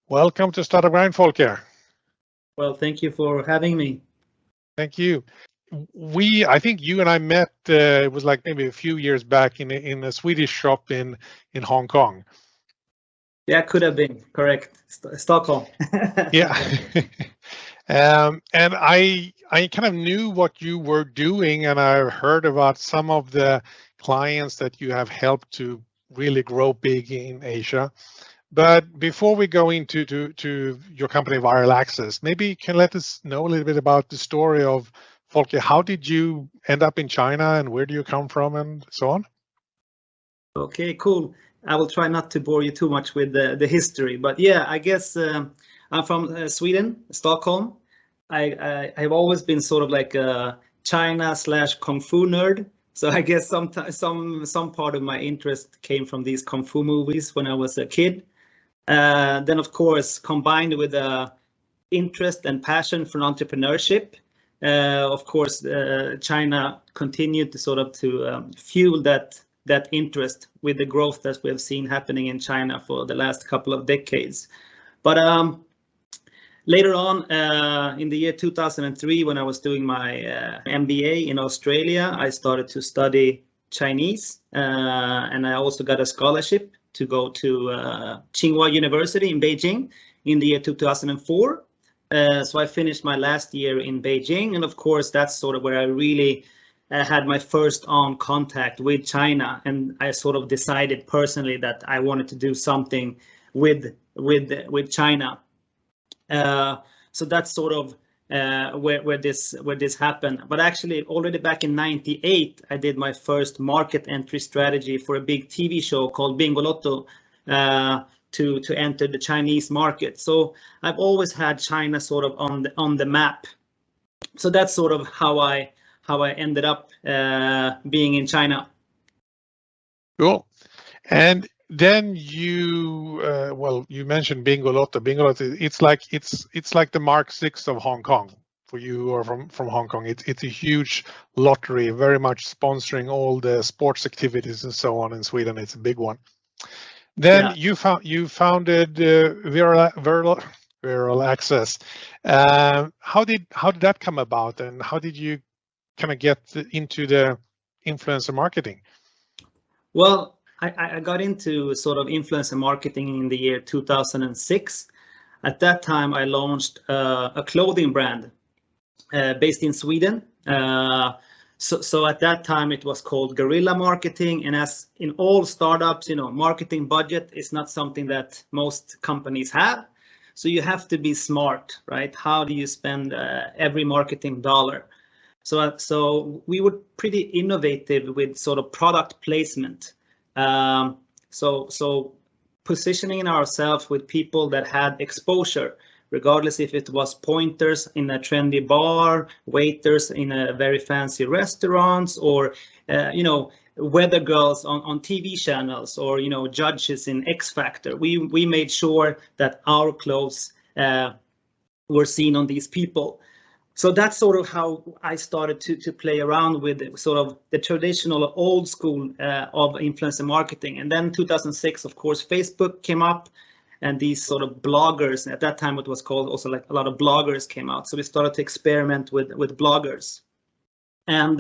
Welcome to Startup Grind, Folke. Well, thank you for having me. Thank you. I think you and I met. It was like maybe a few years back in a Swedish shop in Hong Kong. Yeah, could have been correct. Stockholm. Yeah. And I kind of knew what you were doing, and I heard about some of the clients that you have helped to really grow big in Asia. But before we go into to your company, Viral Access, maybe you can let us know a little bit about the story of Folke. How did you end up in China, and where do you come from, and so on? Okay, cool. I will try not to bore you too much with the history, but yeah, I guess I'm from Sweden, Stockholm. I've always been sort of like a China/Kung Fu nerd. So I guess some part of my interest came from these Kung Fu movies when I was a kid. Then, of course, combined with interest and passion for entrepreneurship, of course, China continued to sort of fuel that interest with the growth that we have seen happening in China for the last couple of decades. But later on, in the year 2003, when I was doing my MBA in Australia, I started to study Chinese, and I also got a scholarship to go to Tsinghua University in Beijing in the year 2004. So I finished my last year in Beijing, and of course that's sort of where I really had my first on contact with China, and I sort of decided personally that I wanted to do something with China. So that's sort of where this happened. But actually, already back in '98, I did my first market entry strategy for a big TV show called Bingolotto to enter the Chinese market. So I've always had China sort of on the map. So that's sort of how I ended up being in China. Cool. And then you mentioned Bingolotto. Bingolotto, it's like the Mark 6 of Hong Kong for you, or from Hong Kong. It's a huge lottery, very much sponsoring all the sports activities and so on in Sweden. It's a big one. Then you founded Viral Access. How did that come about, and how did you kind of get into the influencer marketing? Well, I got into sort of influencer marketing in the year 2006. At that time, I launched a clothing brand based in Sweden. So at that time, it was called guerrilla marketing. And as in all startups, marketing budget is not something that most companies have. So you have to be smart, right? How do you spend every marketing dollar? So we were pretty innovative with sort of product placement. So positioning ourselves with people that had exposure, regardless if it was pointers in a trendy bar, waiters in a very fancy restaurants, or weather girls on TV channels, or judges in X Factor. We made sure that our clothes were seen on these people. So that's sort of how I started to play around with sort of the traditional old school of influencer marketing. And then 2006, of course, Facebook came up, and these sort of bloggers, at that time it was called also, like, a lot of bloggers came out. So we started to experiment with bloggers. And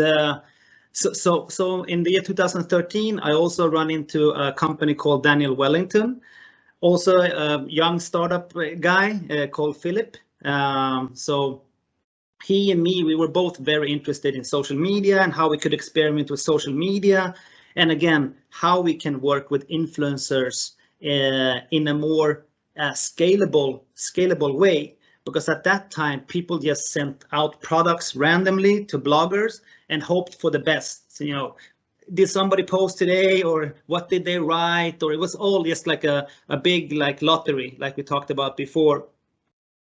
so in the year 2013, I also run into a company called Daniel Wellington, also a young startup guy called Philip. So he and me, we were both very interested in social media and how we could experiment with social media, and again, how we can work with influencers in a more scalable way. Because at that time, people just sent out products randomly to bloggers and hoped for the best. Did somebody post today, or what did they write? Or it was all just like a big lottery, like we talked about before.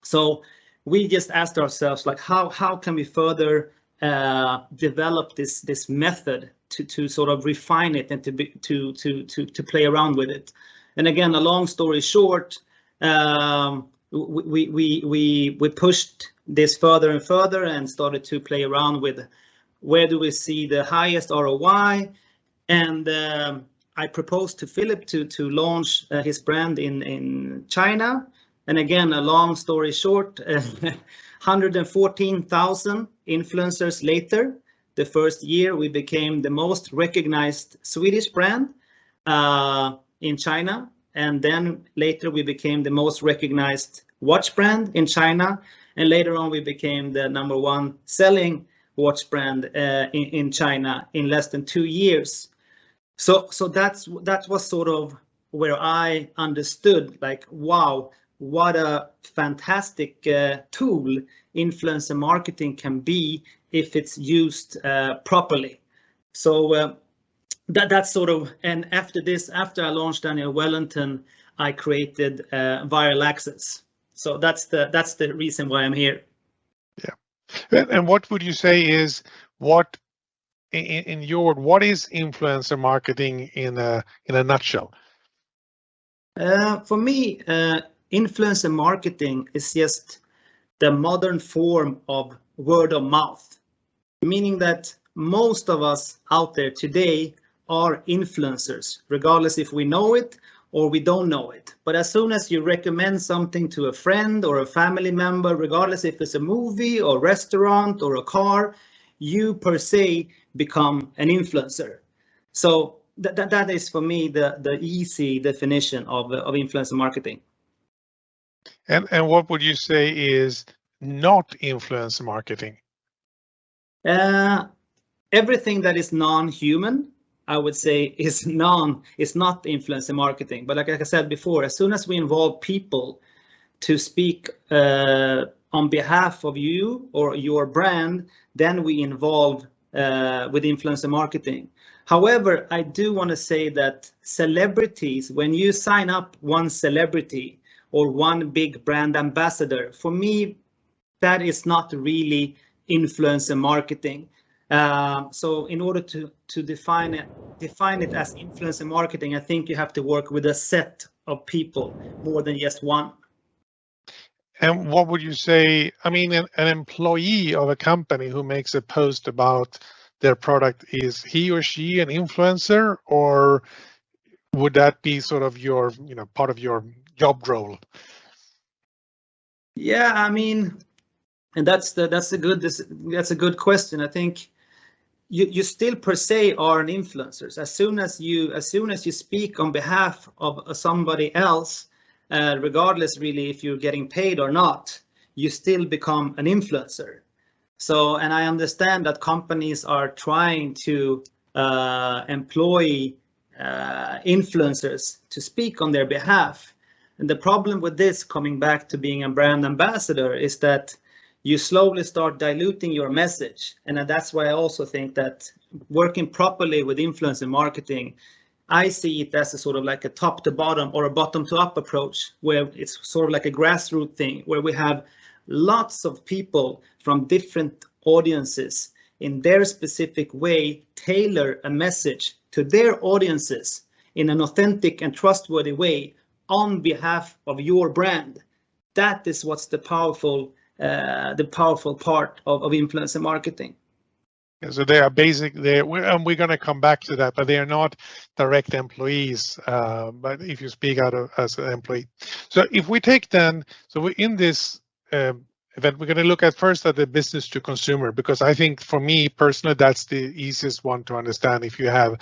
So we just asked ourselves, like, how can we further develop this method to sort of refine it and to play around with it. And again, a long story short, we pushed this further and further and started to play around with where do we see the highest ROI. And I proposed to Philip to launch his brand in China. And again, a long story short, 114,000 influencers later, the first year we became the most recognized Swedish brand in China. And then later we became the most recognized watch brand in China. And later on we became the #1 selling watch brand in China in less than 2 years. So that was sort of where I understood, like, wow, what a fantastic tool influencer marketing can be if it's used properly. So that's sort of, and after I launched Daniel Wellington, I created Viral Access. So that's the reason why I'm here. Yeah. And what would you say is what in your what is influencer marketing in a nutshell? For me, influencer marketing is just the modern form of word of mouth, meaning that most of us out there today are influencers, regardless if we know it or we don't know it. But as soon as you recommend something to a friend or a family member, regardless if it's a movie or restaurant or a car, you per se become an influencer. So that is for me the easy definition of influencer marketing. And what would you say is not influencer marketing? Everything that is non-human, I would say, is not influencer marketing. But like I said before, as soon as we involve people to speak on behalf of you or your brand, then we involve with influencer marketing. However, I do want to say that celebrities, when you sign up one celebrity or one big brand ambassador, for me, that is not really influencer marketing. So in order to define it as influencer marketing, I think you have to work with a set of people more than just one. And what would you say? I mean, an employee of a company who makes a post about their product, is he or she an influencer, or would that be sort of your, part of your job role? Yeah, I mean, and that's a good question. I think you still per se are an influencer. As soon as you speak on behalf of somebody else, regardless really if you're getting paid or not, you still become an influencer. So, and I understand that companies are trying to employ influencers to speak on their behalf. And the problem with this, coming back to being a brand ambassador, is that you slowly start diluting your message. And that's why I also think that working properly with influencer marketing, I see it as a sort of like a top to bottom or a bottom to up approach, where it's sort of like a grassroots thing, where we have lots of people from different audiences in their specific way tailor a message to their audiences in an authentic and trustworthy way on behalf of your brand. That is what's the powerful part of influencer marketing. So they are and we're going to come back to that, but they are not direct employees. But if you speak as an employee, so if we take then, so we're in this event, we're going to look at first at the business to consumer, because I think for me personally, that's the easiest one to understand. If you have,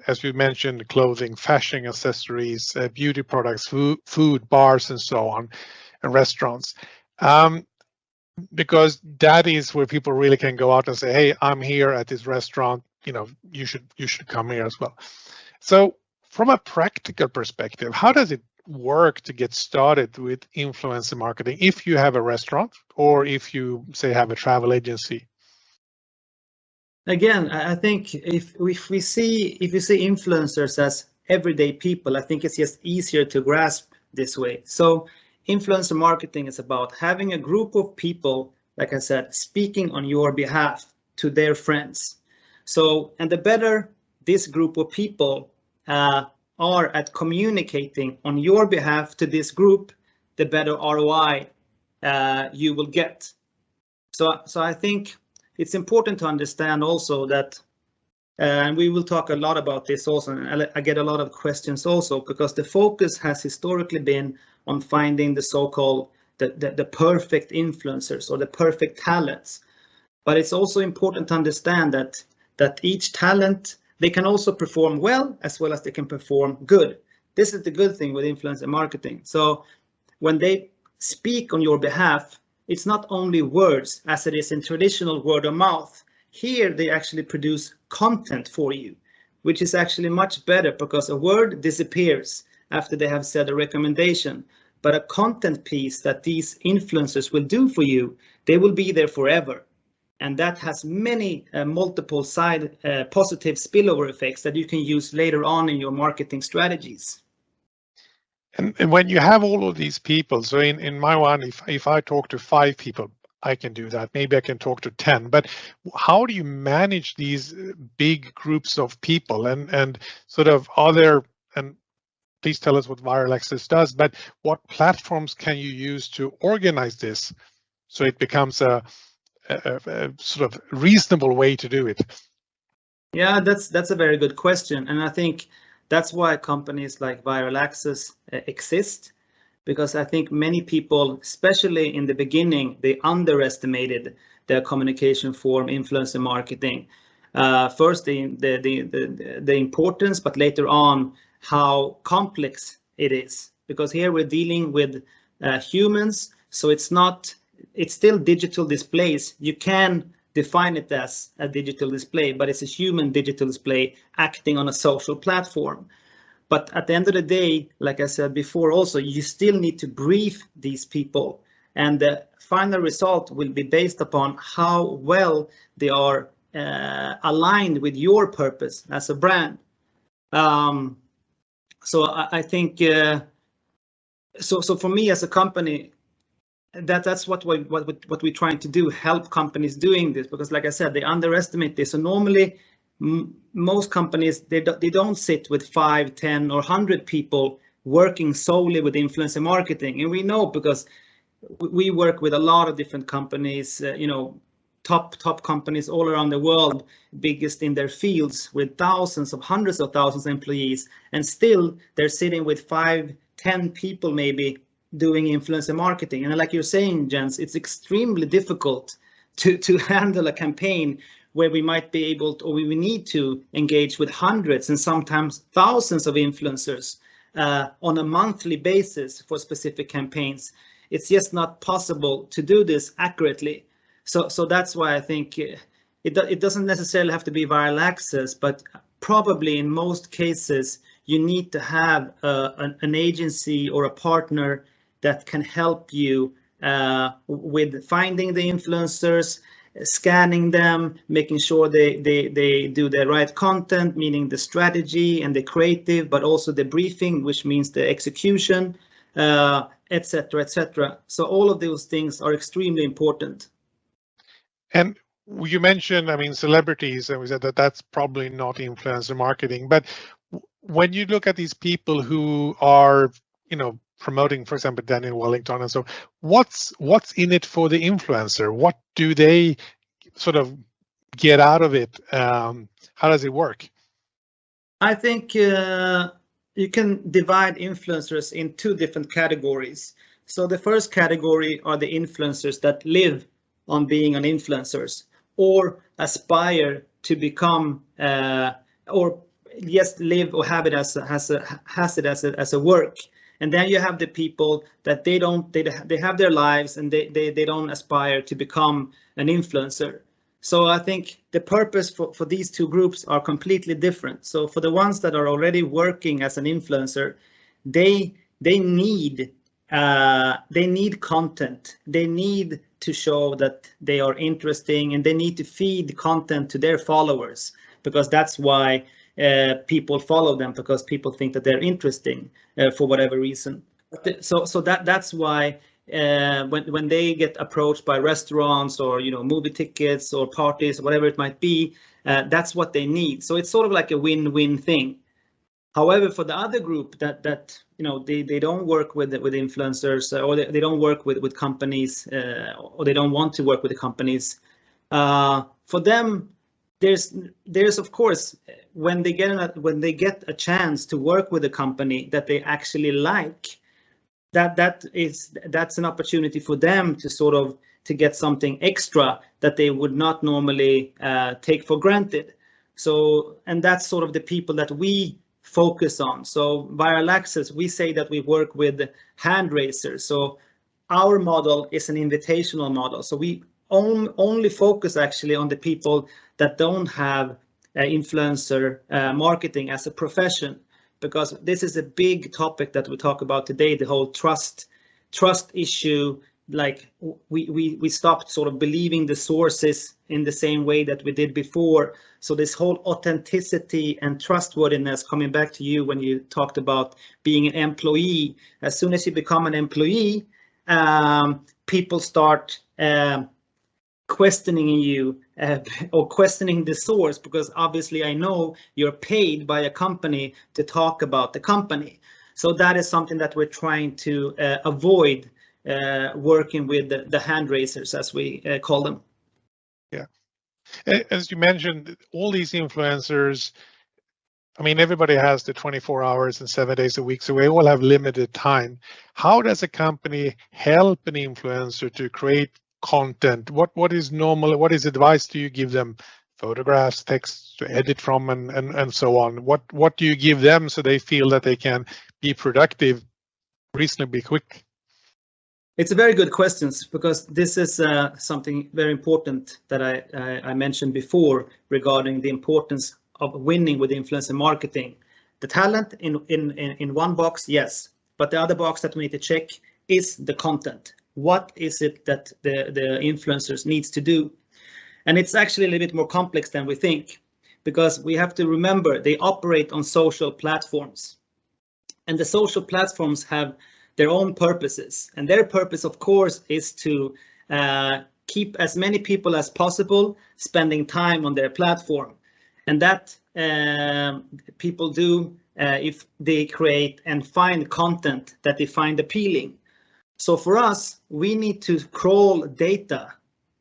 as you mentioned, clothing, fashion, accessories, beauty products, food, bars, and so on, and restaurants. Because that is where people really can go out and say, hey, I'm here at this restaurant, you should come here as well. So from a practical perspective, how does it work to get started with influencer marketing if you have a restaurant or if you say have a travel agency? Again, I think if you see influencers as everyday people, I think it's just easier to grasp this way. So influencer marketing is about having a group of people, like I said, speaking on your behalf to their friends. So, and the better this group of people are at communicating on your behalf to this group, the better ROI you will get. So I think it's important to understand also that And we will talk a lot about this also. And I get a lot of questions also because the focus has historically been on finding the so-called the perfect influencers or the perfect talents. But it's also important to understand that each talent, they can also perform well as they can perform good. This is the good thing with influencer marketing. So when they speak on your behalf, it's not only words as it is in traditional word of mouth. Here they actually produce content for you, which is actually much better because a word disappears after they have said a recommendation. But a content piece that these influencers will do for you, they will be there forever. And that has many multiple side positive spillover effects that you can use later on in your marketing strategies. And when you have all of these people, so in my one, if I talk to 5 people, I can do that. Maybe I can talk to 10. But how do you manage these big groups of people and sort of other, and please tell us what Viral Access does, but what platforms can you use to organize this so it becomes a sort of reasonable way to do it? Yeah, that's a very good question. And I think that's why companies like Viral Access exist, because I think many people, especially in the beginning, they underestimated their communication form, influencer marketing. First, the importance, but later on, how complex it is. Because here we're dealing with humans, so it's still digital displays. You can define it as a digital display, but it's a human digital display acting on a social platform. But at the end of the day, like I said before, also, you still need to brief these people. And the final result will be based upon how well they are aligned with your purpose as a brand. So I think, so for me as a company, that's what we're trying to do, help companies doing this, because like I said, they underestimate this. So normally most companies, they don't sit with 5, 10 or 100 people working solely with influencer marketing. And we know because we work with a lot of different companies, top companies all around the world, biggest in their fields, with thousands of hundreds of thousands of employees, and still they're sitting with 5, 10 people maybe doing influencer marketing. And like you're saying, Jens, it's extremely difficult to handle a campaign where we might be able to, or we need to engage with hundreds and sometimes thousands of influencers on a monthly basis for specific campaigns. It's just not possible to do this accurately. So that's why I think it doesn't necessarily have to be Viral Access, but probably in most cases you need to have an agency or a partner that can help you with finding the influencers, scanning them, making sure they do the right content, meaning the strategy and the creative, but also the briefing, which means the execution, etc., etc. So all of those things are extremely important. And you mentioned, I mean, celebrities, and we said that that's probably not influencer marketing. But when you look at these people who are, promoting, for example, Daniel Wellington, and so what's in it for the influencer? What do they sort of get out of it? How does it work? I think you can divide influencers in 2 different categories. So the first category are the influencers that live on being an influencers or aspire to become or just live or have it as a work. And then you have the people that they have their lives and they don't aspire to become an influencer. So I think the purpose for these 2 groups are completely different. So for the ones that are already working as an influencer, they need content. They need to show that they are interesting, and they need to feed content to their followers, because that's why people follow them, because people think that they're interesting for whatever reason. So that's why when they get approached by restaurants or movie tickets or parties, whatever it might be, that's what they need. So it's sort of like a win-win thing. However, for the other group that they don't work with influencers, or they don't work with companies, or they don't want to work with the companies, for them there's of course, when they get a chance to work with a company that they actually like, that's an opportunity for them to sort of to get something extra that they would not normally take for granted. So, and that's sort of the people that we focus on. So Viral Access, we say that we work with hand raisers. So our model is an invitational model. So we only focus actually on the people that don't have influencer marketing as a profession, because this is a big topic that we talk about today, the whole trust issue. Like we stopped sort of believing the sources in the same way that we did before. So this whole authenticity and trustworthiness, coming back to you when you talked about being an employee, as soon as you become an employee, people start questioning you or questioning the source, because obviously I know you're paid by a company to talk about the company. So that is something that we're trying to avoid, working with the hand raisers, as we call them. Yeah. As you mentioned, all these influencers, I mean, everybody has the 24 hours and 7 days a week, so we all have limited time. How does a company help an influencer to create content? What is normal? What is advice do you give them? Photographs, text to edit from, and so on. What do you give them so they feel that they can be productive reasonably quick? It's a very good question, because this is something very important that I mentioned before regarding the importance of winning with influencer marketing. The talent in one box, yes, but the other box that we need to check is the content. What is it that the influencers needs to do? And it's actually a little bit more complex than we think, because we have to remember they operate on social platforms, and the social platforms have their own purposes, and their purpose, of course, is to keep as many people as possible spending time on their platform, and that people do if they create and find content that they find appealing. So for us, we need to crawl data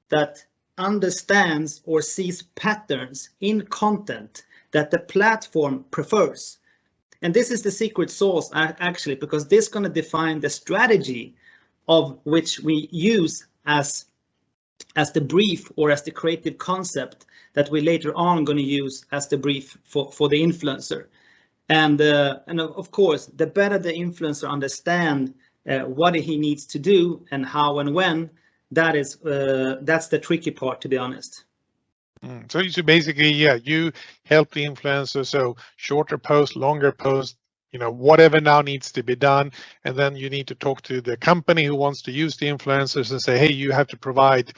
that understands or sees patterns in content that the platform prefers. And this is the secret sauce, actually, because this is going to define the strategy of which we use as the brief or as the creative concept that we later on going to use as the brief for the influencer. And of course, the better the influencer understand what he needs to do and how and when, that's the tricky part, to be honest. So basically, yeah, you help the influencer, so shorter post, longer post, whatever now needs to be done. And then you need to talk to the company who wants to use the influencers and say, hey, you have to provide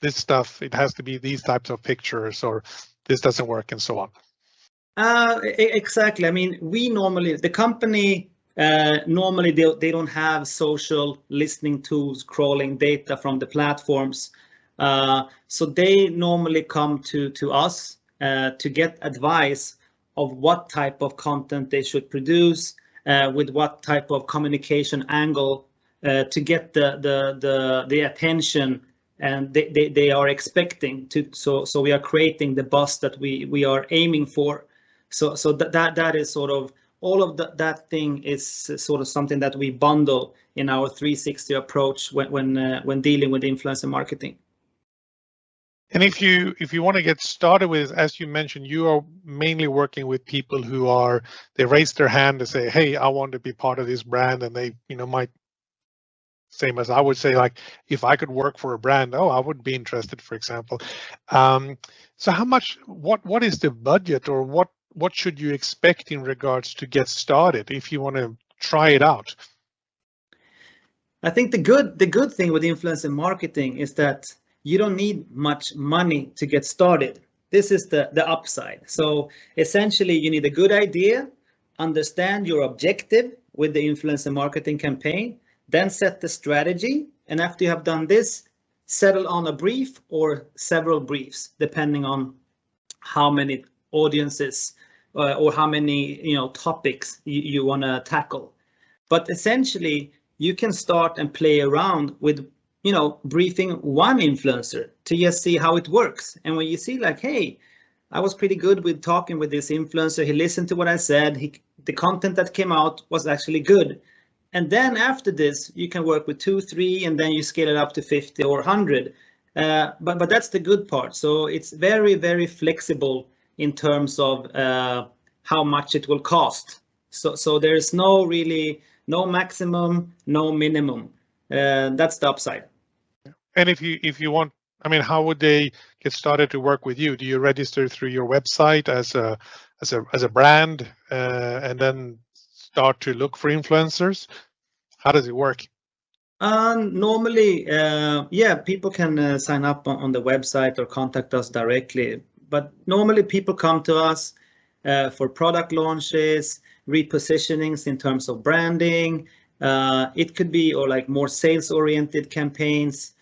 this stuff. It has to be these types of pictures, or this doesn't work, and so on. Exactly. I mean, the company, normally they don't have social listening tools crawling data from the platforms. So they normally come to us to get advice of what type of content they should produce, with what type of communication angle to get the attention and they are expecting to. So we are creating the buzz that we are aiming for. So that is sort of all of that thing is sort of something that we bundle in our 360 approach when dealing with influencer marketing. And if you want to get started with, as you mentioned, you are mainly working with people who they raise their hand to say, hey, I want to be part of this brand, and they might, same as I would say, like, if I could work for a brand, I would be interested, for example. So how much, what is the budget, or what should you expect in regards to get started if you want to try it out? I think the good thing with influencer marketing is that you don't need much money to get started. This is the upside. So essentially, you need a good idea, understand your objective with the influencer marketing campaign, then set the strategy, and after you have done this, settle on a brief or several briefs, depending on how many audiences or how many topics you want to tackle. But essentially, you can start and play around with briefing one influencer to just see how it works. And when you see like, hey, I was pretty good with talking with this influencer. He listened to what I said. The content that came out was actually good. And then after this, you can work with 2, 3, and then you scale it up to 50 or 100. But that's the good part. So it's very, very flexible in terms of how much it will cost. So there's no maximum, no minimum. That's the upside. And if you want, I mean, how would they get started to work with you? Do you register through your website as a brand and then start to look for influencers? How does it work? Normally, yeah, people can sign up on the website or contact us directly. But normally people come to us for product launches, repositionings in terms of branding. It could be or like more sales-oriented campaigns.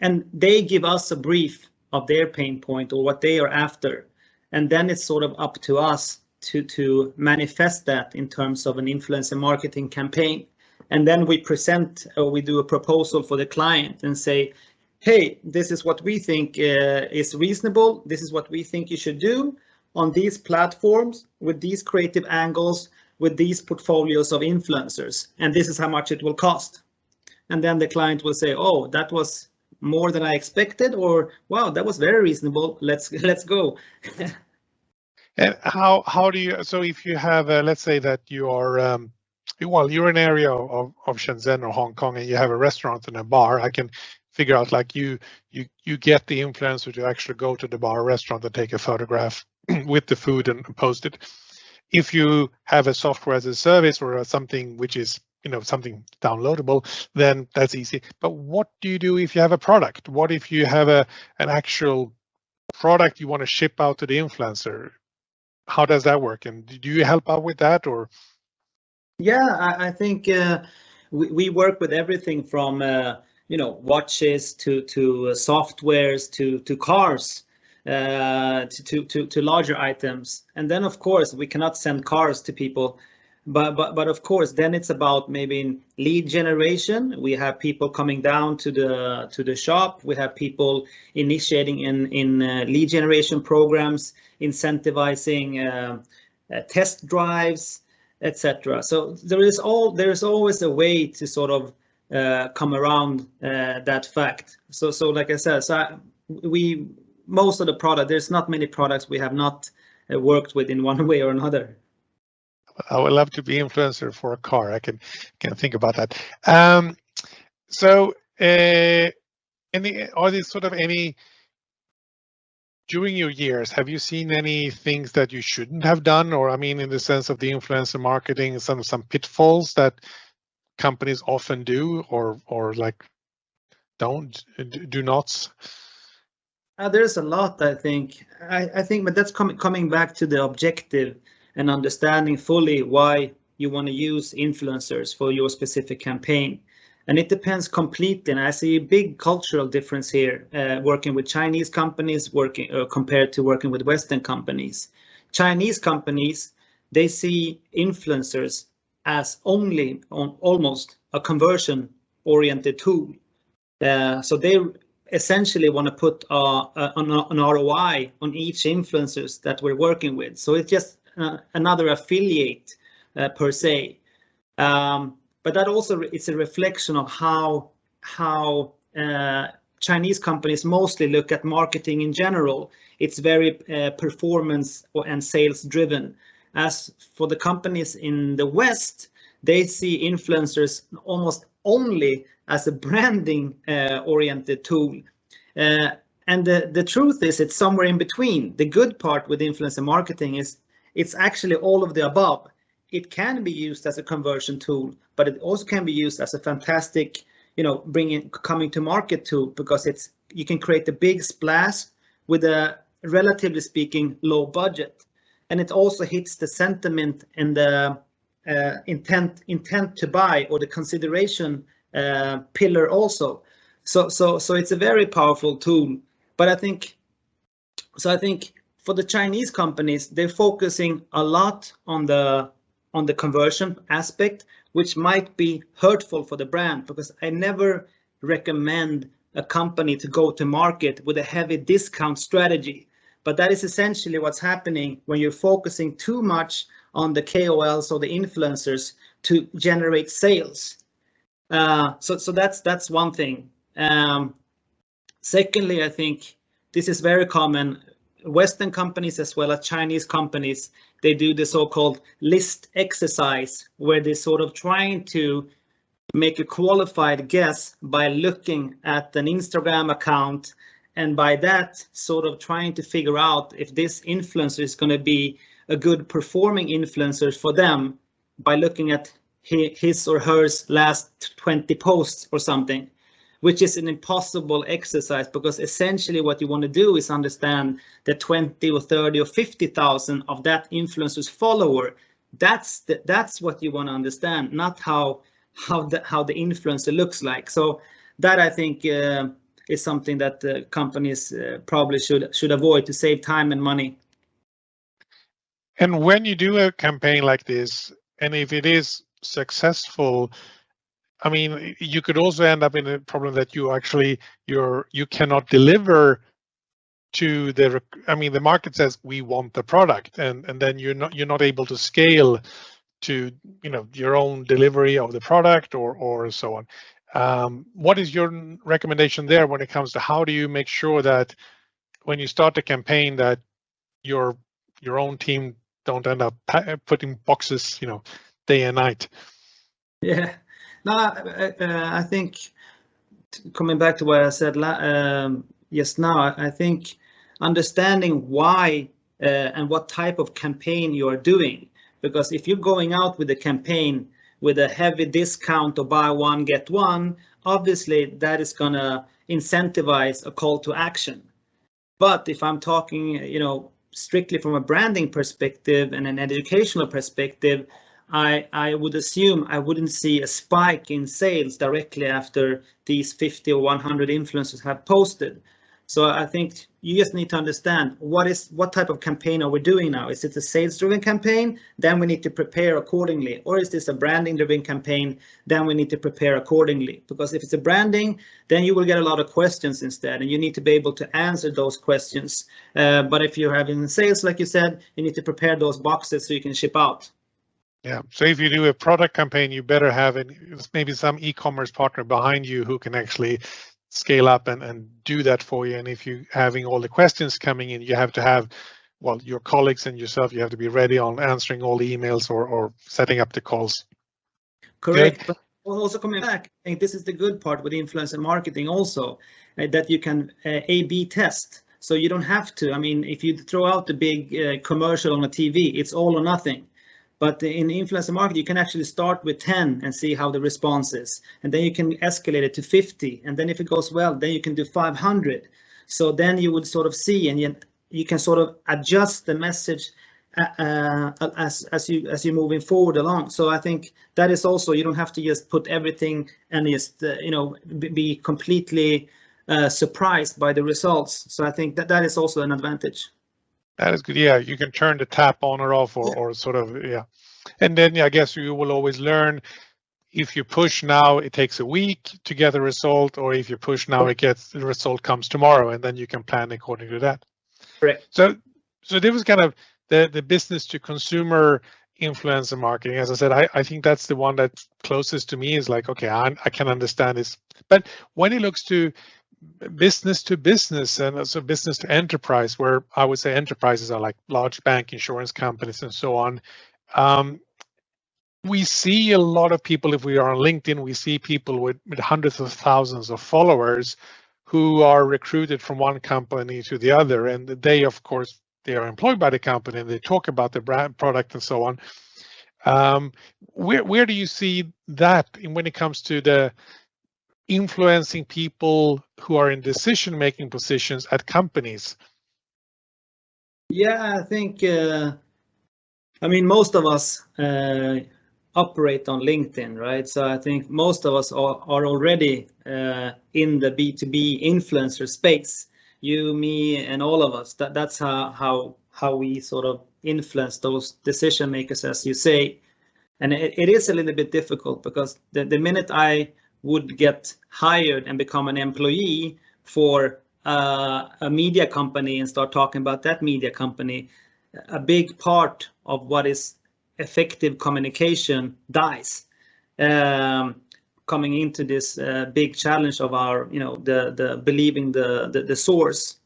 And they give us a brief of their pain point or what they are after. And then it's sort of up to us to manifest that in terms of an influencer marketing campaign. And then we present or we do a proposal for the client and say, hey, this is what we think is reasonable. This is what we think you should do on these platforms with these creative angles, with these portfolios of influencers. And this is how much it will cost. And then the client will say, oh, that was more than I expected, or wow, that was very reasonable. Let's go. And how do you, so if you have, let's say that you are, well, you're in an area of Shenzhen or Hong Kong and you have a restaurant and a bar, I can figure out like you get the influencer to actually go to the bar or restaurant and take a photograph with the food and post it. If you have a software as a service or something which is, something downloadable, then that's easy. But what do you do if you have a product? What if you have an actual product you want to ship out to the influencer? How does that work? And do you help out with that or? Yeah, I think we work with everything from watches to softwares to cars to larger items. And then of course we cannot send cars to people, but of course then it's about maybe lead generation. We have people coming down to the shop. We have people initiating in lead generation programs, incentivizing test drives, etc. So there is always a way to sort of come around that fact. So like I said, most of the product, there's not many products we have not worked with in one way or another. I would love to be influencer for a car. I can think about that. So are there sort of any, during your years, have you seen any things that you shouldn't have done? Or I mean, in the sense of the influencer marketing, some pitfalls that companies often do or like do not? There's a lot, I think. I think, but that's coming back to the objective and understanding fully why you want to use influencers for your specific campaign. And it depends completely. And I see a big cultural difference here, working with Chinese companies compared to working with Western companies. Chinese companies, they see influencers as almost a conversion-oriented tool. So they essentially want to put an ROI on each influencers that we're working with. So it's just another affiliate per se. But that also it's a reflection of how Chinese companies mostly look at marketing in general. It's very performance and sales driven. As for the companies in the West, they see influencers almost only as a branding oriented tool. And the truth is it's somewhere in between. The good part with influencer marketing is it's actually all of the above. It can be used as a conversion tool, but it also can be used as a fantastic, coming to market tool, because you can create a big splash with a relatively speaking low budget. And it also hits the sentiment and the intent to buy or the consideration pillar also. So it's a very powerful tool. But I think for the Chinese companies, they're focusing a lot on the conversion aspect, which might be hurtful for the brand, because I never recommend a company to go to market with a heavy discount strategy, But that is essentially what's happening when you're focusing too much on the KOLs or the influencers to generate sales. So that's one thing. Secondly, I think this is very common. Western companies as well as Chinese companies, they do the so-called list exercise, where they're sort of trying to make a qualified guess by looking at an Instagram account, and by that sort of trying to figure out if this influencer is going to be a good performing influencer for them by looking at his or her last 20 posts or something, which is an impossible exercise, because essentially what you want to do is understand that 20 or 30 or 50,000 of that influencer's follower. That's what you want to understand, not how the influencer looks like. So that, I think, is something that companies probably should avoid to save time and money. And when you do a campaign like this, and if it is successful, I mean, you could also end up in a problem that you cannot deliver to the. I mean, the market says we want the product, and then you're not able to scale to your own delivery of the product or so on. What is your recommendation there when it comes to how do you make sure that when you start the campaign that your own team don't end up putting boxes day and night? Yeah, no, I think coming back to what I said just now, I think understanding why and what type of campaign you are doing. Because if you're going out with a campaign with a heavy discount or buy one, get one, obviously that is going to incentivize a call to action. But if I'm talking, strictly from a branding perspective and an educational perspective, I would assume I wouldn't see a spike in sales directly after these 50 or 100 influencers have posted. So I think you just need to understand what type of campaign are we doing now? Is it a sales-driven campaign? Then we need to prepare accordingly. Or is this a branding-driven campaign? Then we need to prepare accordingly. Because if it's a branding, then you will get a lot of questions instead, and you need to be able to answer those questions. But if you're having sales, like you said, you need to prepare those boxes so you can ship out. Yeah. So if you do a product campaign, you better have maybe some e-commerce partner behind you who can actually scale up and do that for you. And if you're having all the questions coming in, you have to have, your colleagues and yourself, you have to be ready on answering all the emails or setting up the calls. Correct. Good. But also coming back, I think this is the good part with influencer marketing also, that you can A/B test. So you don't have to, if you throw out the big commercial on a TV, it's all or nothing. But in influencer marketing, you can actually start with 10 and see how the response is. And then you can escalate it to 50. And then if it goes well, then you can do 500. So then you would sort of see, and you can sort of adjust the message as you're moving forward along. So I think that is also, you don't have to just put everything and just be completely surprised by the results. So I think that is also an advantage. That is good. Yeah, you can turn the tap on or off, or sort of, yeah. And then I guess you will always learn. If you push now, it takes a week to get a result, or if you push now, the result comes tomorrow, and then you can plan according to that. Correct. So there was kind of the business to consumer influencer marketing. As I said, I think that's the one that's closest to me. Is like, okay, I can understand this. But when it looks to business to business and also business to enterprise, where I would say enterprises are like large bank, insurance companies, and so on. We see a lot of people, if we are on LinkedIn, we see people with hundreds of thousands of followers who are recruited from one company to the other. And they, of course, they are employed by the company and they talk about the brand product and so on. Where do you see that when it comes to the influencing people who are in decision-making positions at companies? Yeah, I think, most of us operate on LinkedIn, right? So I think most of us are already in the B2B influencer space. You, me, and all of us. That's how we sort of influence those decision makers, as you say. And it is a little bit difficult, because the minute I would get hired and become an employee for a media company and start talking about that media company, a big part of what is effective communication dies. Coming into this big challenge of our, the believing the source.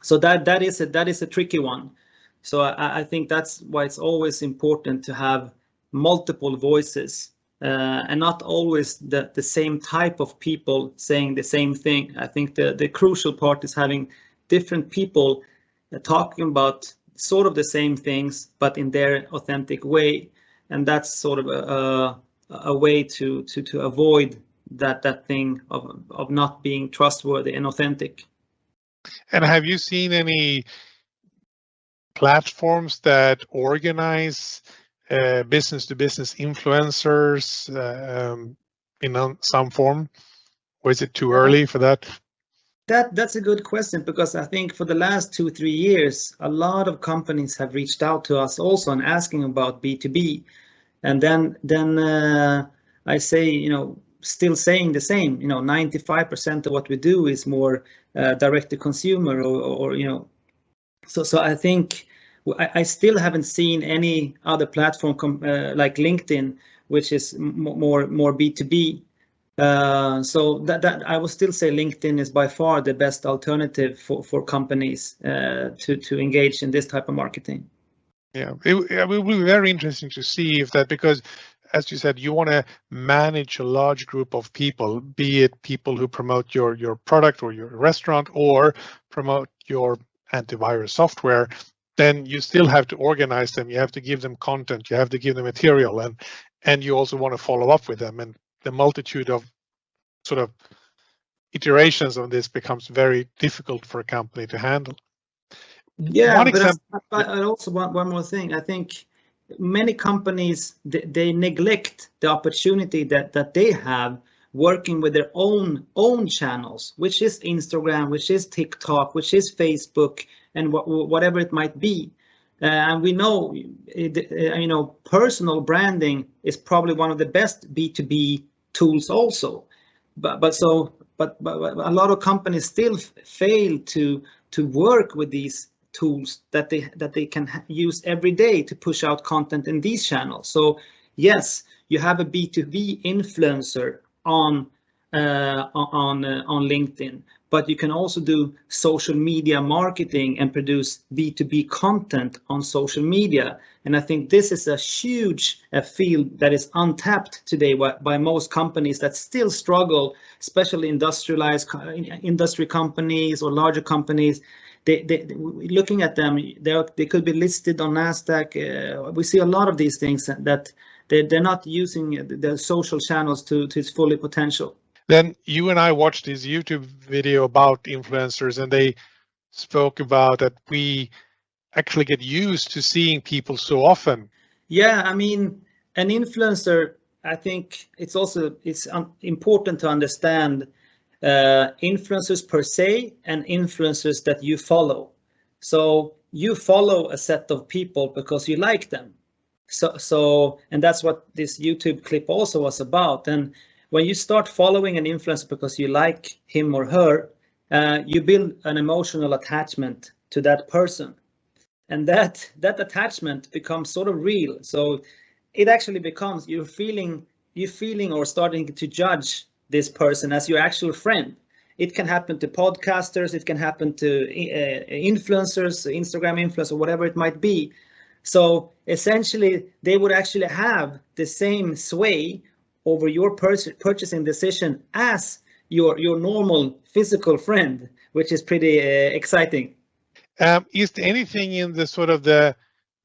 So that is a tricky one. So I think that's why it's always important to have multiple voices, and not always the same type of people saying the same thing. I think the crucial part is having different people talking about sort of the same things, but in their authentic way. And that's sort of a way to avoid that thing of not being trustworthy and authentic. And have you seen any platforms that organize business to business influencers in some form, or is it too early for that? That's a good question, because I think for the last 2-3 years, a lot of companies have reached out to us also and asking about B2B. And then I say, still saying the same, 95% of what we do is more direct to consumer, or so I think I still haven't seen any other platform like LinkedIn, which is more B2B. So that I will still say LinkedIn is by far the best alternative for companies to engage in this type of marketing. Yeah, it will be very interesting to see if that, because as you said, you want to manage a large group of people, be it people who promote your product or your restaurant, or promote your antivirus software. Then you still have to organize them. You have to give them content. You have to give them material, and you also want to follow up with them. And the multitude of sort of iterations of this becomes very difficult for a company to handle. Yeah, One but example. I also want one more thing. I think many companies, they neglect the opportunity that they have working with their own channels, which is Instagram, which is TikTok, which is Facebook, and whatever it might be. And we know, personal branding is probably one of the best B2B tools also. But a lot of companies still fail to work with these tools that they can use every day to push out content in these channels. So yes, you have a B2B influencer on LinkedIn, but you can also do social media marketing and produce B2B content on social media. And I think this is a huge field that is untapped today by most companies that still struggle, especially industrialized industry companies or larger companies. Looking at them, they could be listed on NASDAQ. We see a lot of these things that they're not using the social channels to its full potential. Then you and I watched this YouTube video about influencers, and they spoke about that we actually get used to seeing people so often. Yeah, I mean, an influencer, I think it's important to understand influencers per se and influencers that you follow. So you follow a set of people because you like them. So and that's what this YouTube clip also was about. And when you start following an influencer because you like him or her, you build an emotional attachment to that person. And that attachment becomes sort of real. So it actually becomes you're feeling or starting to judge this person as your actual friend. It can happen to podcasters, it can happen to influencers, Instagram influencers, whatever it might be. So essentially, they would actually have the same sway over your purchasing decision as your normal physical friend, which is pretty exciting. Is there anything in the sort of the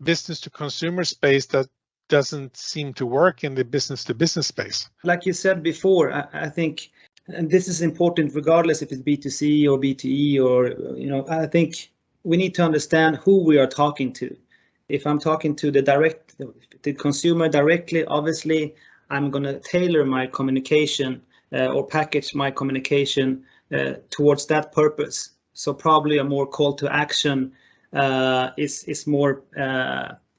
business to consumer space that doesn't seem to work in the business to business space? Like you said before, I think, and this is important regardless if it's B2C or B2E, or I think we need to understand who we are talking to. If I'm talking to the consumer directly, obviously I'm going to tailor my communication or package my communication towards that purpose. So probably a more call to action is more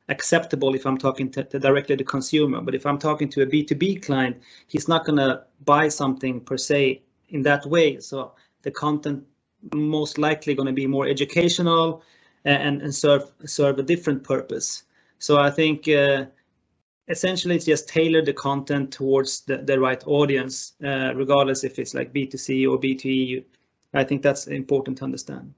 acceptable if I'm talking to directly to consumer. But if I'm talking to a B2B client, he's not going to buy something per se in that way. So the content most likely going to be more educational and serve a different purpose. So I think essentially it's just tailor the content towards the right audience, regardless if it's like B2C or B2E. I think that's important to understand.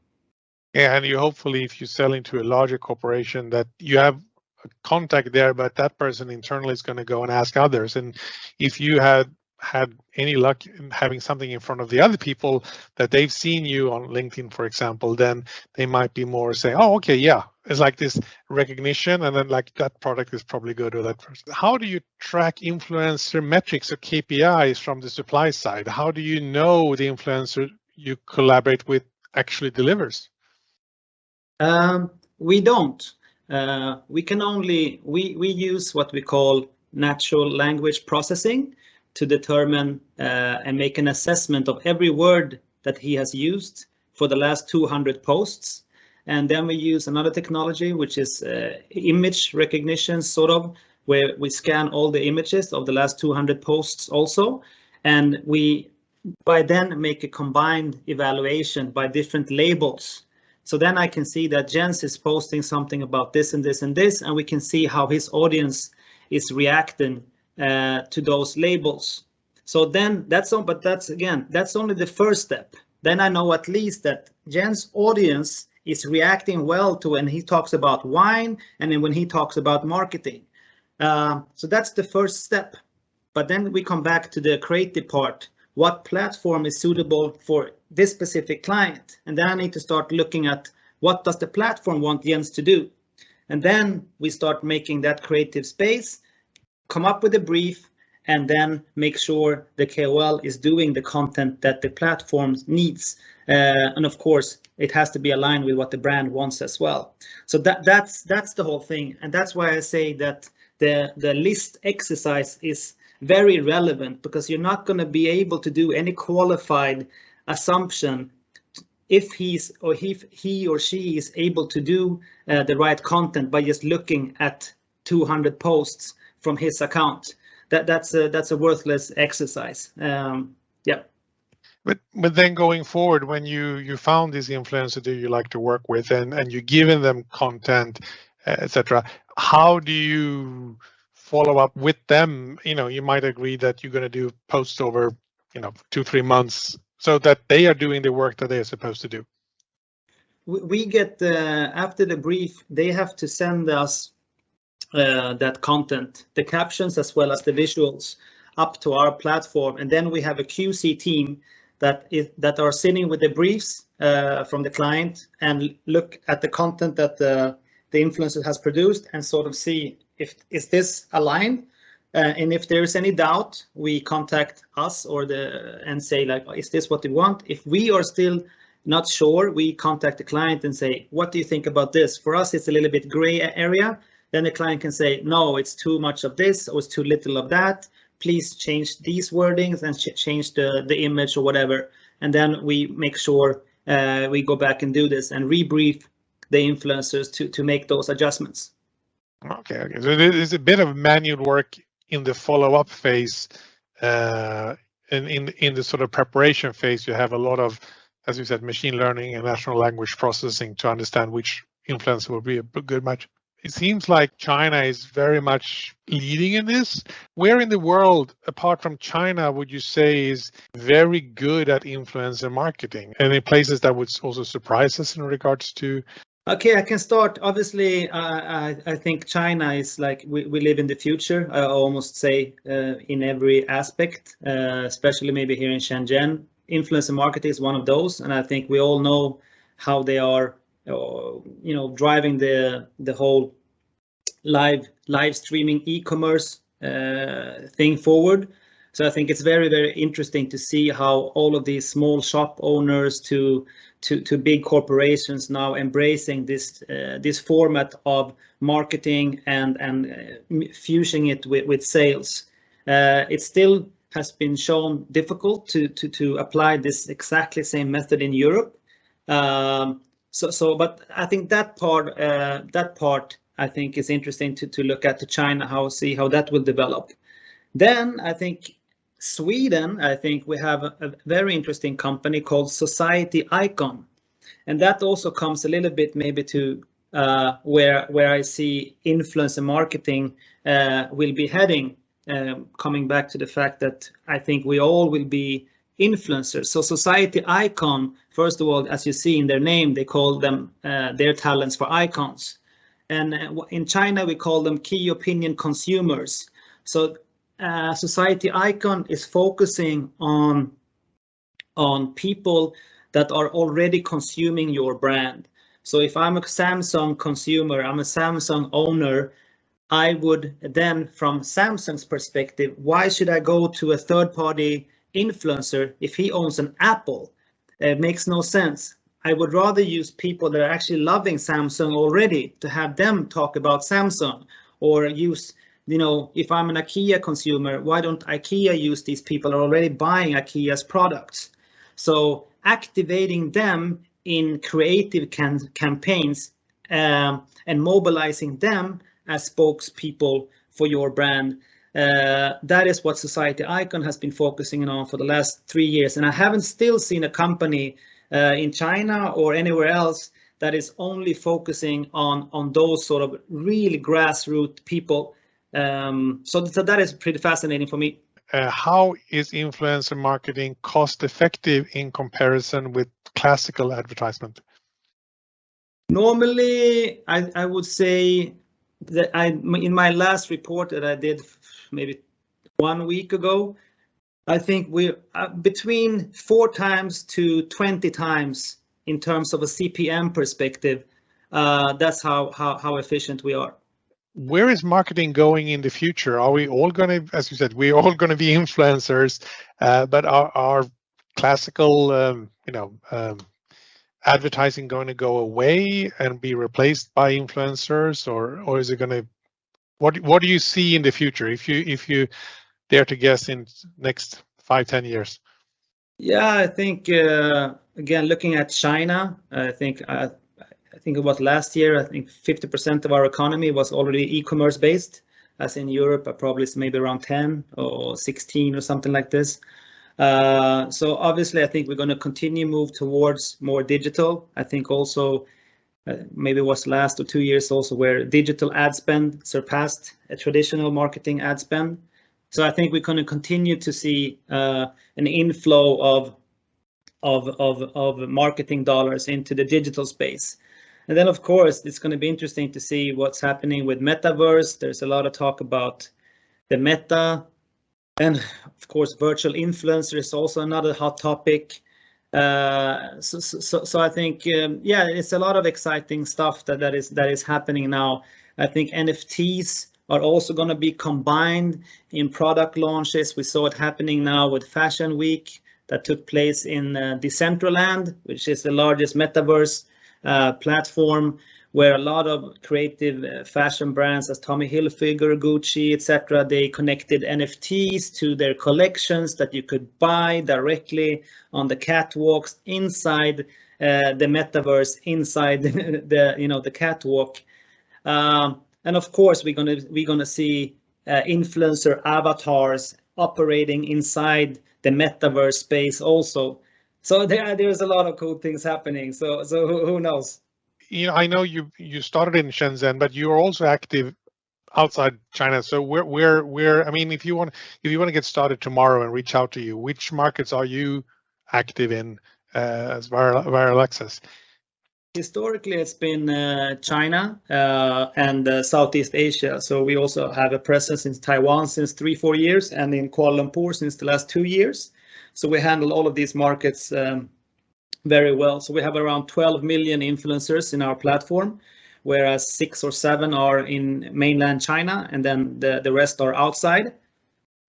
Yeah, and you hopefully, if you sell into a larger corporation, that you have a contact there, but that person internally is going to go and ask others. And if you had any luck in having something in front of the other people that they've seen you on LinkedIn, for example, then they might be more saying, oh, okay, yeah, it's like this recognition, and then like that product is probably good or that person. How do you track influencer metrics or KPIs from the supply side? How do you know the influencer you collaborate with actually delivers? We don't. We can only we use what we call natural language processing to determine and make an assessment of every word that he has used for the last 200 posts. And then we use another technology, which is image recognition, sort of, where we scan all the images of the last 200 posts also. And we by then make a combined evaluation by different labels. So then I can see that Jens is posting something about this and this and this, and we can see how his audience is reacting to those labels. So then that's on, but that's only the first step. Then I know at least that Jens' audience is reacting well to when he talks about wine and then when he talks about marketing. So that's the first step. But then we come back to the creative part. What platform is suitable for this specific client? And then I need to start looking at what does the platform want Jens to do? And then we start making that creative space, come up with a brief, and then make sure the KOL is doing the content that the platform needs. And of course, it has to be aligned with what the brand wants as well. So that's the whole thing. And that's why I say that the list exercise is very relevant, because you're not going to be able to do any qualified assumption if he or she is able to do the right content by just looking at 200 posts from his account. That's a worthless exercise. Yeah. But then going forward, when you found this influencer that you like to work with, and you're giving them content, etc., how do you follow up with them? You might agree that you're going to do posts over 2-3 months, so that they are doing the work that they are supposed to do. We get after the brief, they have to send us that content, the captions as well as the visuals, up to our platform, and then we have a QC team that are sitting with the briefs from the client and look at the content that the influencer has produced and sort of see if is this aligned, and if there is any doubt, we contact us and say like, is this what you want? If we are still not sure, we contact the client and say, what do you think about this? For us, it's a little bit gray area. Then the client can say, no, it's too much of this or it's too little of that. Please change these wordings and change the image or whatever. And then we make sure we go back and do this and rebrief the influencers to make those adjustments. Okay. So there's a bit of manual work in the follow-up phase. In the sort of preparation phase, you have a lot of, as you said, machine learning and natural language processing to understand which influencer will be a good match. It seems like China is very much leading in this. Where in the world, apart from China, would you say is very good at influencer marketing? Any places that would also surprise us in regards to? Okay, I can start. Obviously, I think China is like we live in the future. I almost say in every aspect, especially maybe here in Shenzhen. Influencer marketing is one of those, and I think we all know how they are, driving the whole live streaming e-commerce thing forward. So I think it's very, very interesting to see how all of these small shop owners to big corporations now embracing this format of marketing and fusing it with sales. It still has been shown difficult to apply this exactly same method in Europe. But I think that part I think is interesting to look at to China, see how that will develop. Then I think Sweden, I think we have a very interesting company called Society Icon, and that also comes a little bit maybe to where I see influencer marketing will be heading. Coming back to the fact that I think we all will be influencers. So Society Icon, first of all, as you see in their name, they call them their talents for icons. And in China, we call them key opinion consumers. So Society Icon is focusing on people that are already consuming your brand. So if I'm a Samsung consumer, I'm a Samsung owner, I would then, from Samsung's perspective, why should I go to a third-party influencer if he owns an Apple? It makes no sense. I would rather use people that are actually loving Samsung already to have them talk about Samsung, or use, if I'm an IKEA consumer, why don't IKEA use these people who are already buying IKEA's products? So activating them in creative campaigns and mobilizing them as spokespeople for your brand. That is what Society Icon has been focusing on for the last 3 years. And I haven't still seen a company in China or anywhere else that is only focusing on those sort of really grassroots people. So that is pretty fascinating for me. How is influencer marketing cost effective in comparison with classical advertisement? Normally, I would say that in my last report that I did maybe 1 week ago, I think we're between 4 times to 20 times in terms of a CPM perspective. That's how efficient we are. Where is marketing going in the future? Are we all going to, as you said, we're all going to be influencers, but are classical, advertising going to go away and be replaced by influencers, or is it going to? What do you see in the future if you dare to guess in next 5-10 years? Yeah, I think again looking at China, I think it was last year. I think 50% of our economy was already e-commerce based, as in Europe, probably it's maybe around 10 or 16 or something like this. So obviously, I think we're going to continue move towards more digital. I think also maybe it was last or 2 years also where digital ad spend surpassed a traditional marketing ad spend. So I think we're going to continue to see an inflow of marketing dollars into the digital space. And then, of course, it's going to be interesting to see what's happening with metaverse. There's a lot of talk about the meta. And of course, virtual influencer is also another hot topic. So I think, it's a lot of exciting stuff that is happening now. I think NFTs are also going to be combined in product launches. We saw it happening now with Fashion Week that took place in Decentraland, which is the largest metaverse platform, where a lot of creative fashion brands as Tommy Hilfiger, Gucci, etc., they connected NFTs to their collections that you could buy directly on the catwalks inside the metaverse, inside the catwalk. And of course, we're gonna see influencer avatars operating inside the metaverse space also. So there's a lot of cool things happening. So who knows? I know you started in Shenzhen, but you're also active outside China. So where I mean, if you want to get started tomorrow and reach out to you, which markets are you active in as viral access? Historically, it's been China and Southeast Asia. So we also have a presence in Taiwan since 3-4 years, and in Kuala Lumpur since the last 2 years. So we handle all of these markets very well. So we have around 12 million influencers in our platform, whereas 6 or 7 are in mainland China, and then the rest are outside.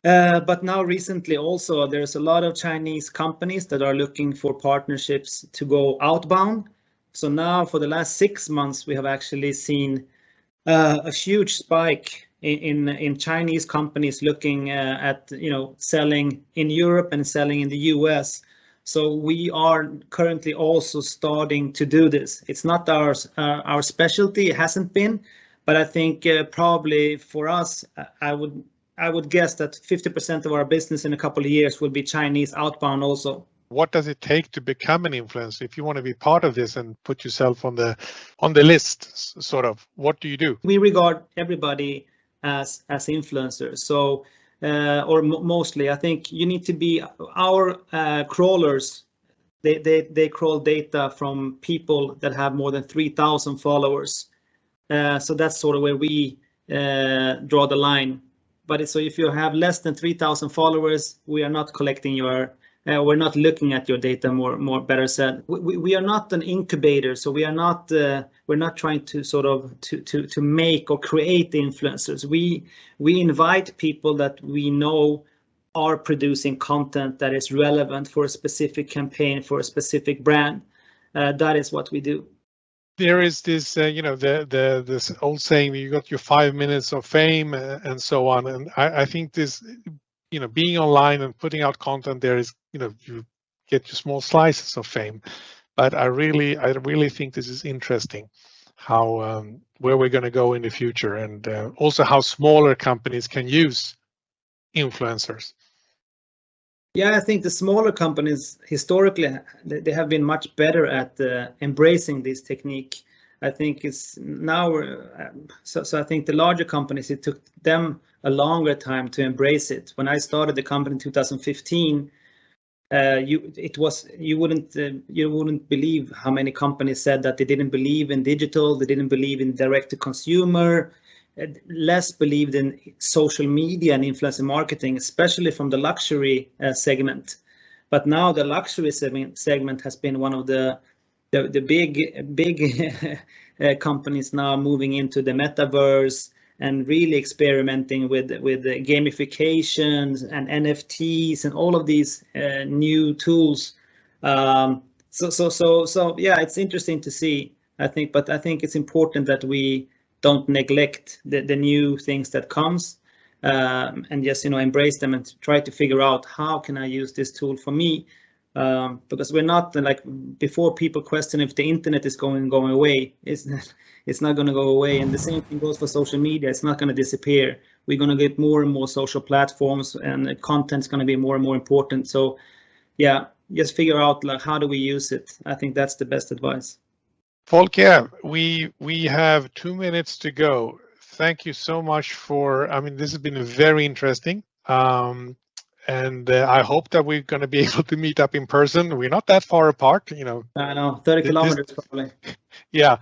But now recently also there's a lot of Chinese companies that are looking for partnerships to go outbound. So now for the last 6 months, we have actually seen a huge spike in Chinese companies looking at selling in Europe and selling in the US. So we are currently also starting to do this. It's not our specialty. It hasn't been, but I think probably for us, I would I would guess that 50% of our business in a couple of years will be Chinese outbound also. What does it take to become an influencer? If you want to be part of this and put yourself on the list, sort of, what do you do? We regard everybody as influencers. So, mostly, I think you need to be our crawlers. They crawl data from people that have more than 3,000 followers. So that's sort of where we draw the line. But so if you have less than 3,000 followers, we are not collecting your, we're not looking at your data. More better said, we are not an incubator, so we are not we're not trying to sort of to make or create influencers. We invite people that we know are producing content that is relevant for a specific campaign, for a specific brand. That is what we do. There is this, this old saying, you got your 5 minutes of fame and so on. And I think this, being online and putting out content there is, you get your small slices of fame. But I really think this is interesting, how where we're going to go in the future, and also how smaller companies can use influencers. Yeah, I think the smaller companies historically they have been much better at embracing this technique. I think it's now so I think the larger companies, it took them a longer time to embrace it. When I started the company in 2015, you wouldn't believe how many companies said that they didn't believe in digital, they didn't believe in direct to consumer, less believed in social media and influencer marketing, especially from the luxury segment. But now the luxury segment has been one of the big companies now moving into the metaverse and really experimenting with the gamifications and NFTs and all of these new tools. So yeah, it's interesting to see. I think it's important that we don't neglect the new things that comes, and just embrace them and try to figure out how can I use this tool for me. Because we're not like before. People question if the internet is going away. It's not going to go away, and the same thing goes for social media. It's not going to disappear. We're going to get more and more social platforms, and content's going to be more and more important. So yeah, just figure out like how do we use it. I think that's the best advice. Folke, we have 2 minutes to go. Thank you so much for, this has been very interesting. And I hope that we're going to be able to meet up in person. We're not that far apart, I know, 30 kilometers probably. Yeah,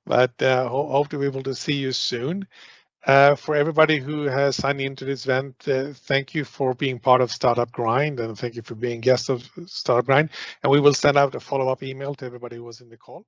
but hope to be able to see you soon. For everybody who has signed into this event, thank you for being part of Startup Grind, and thank you for being guests of Startup Grind. And we will send out a follow-up email to everybody who was in the call.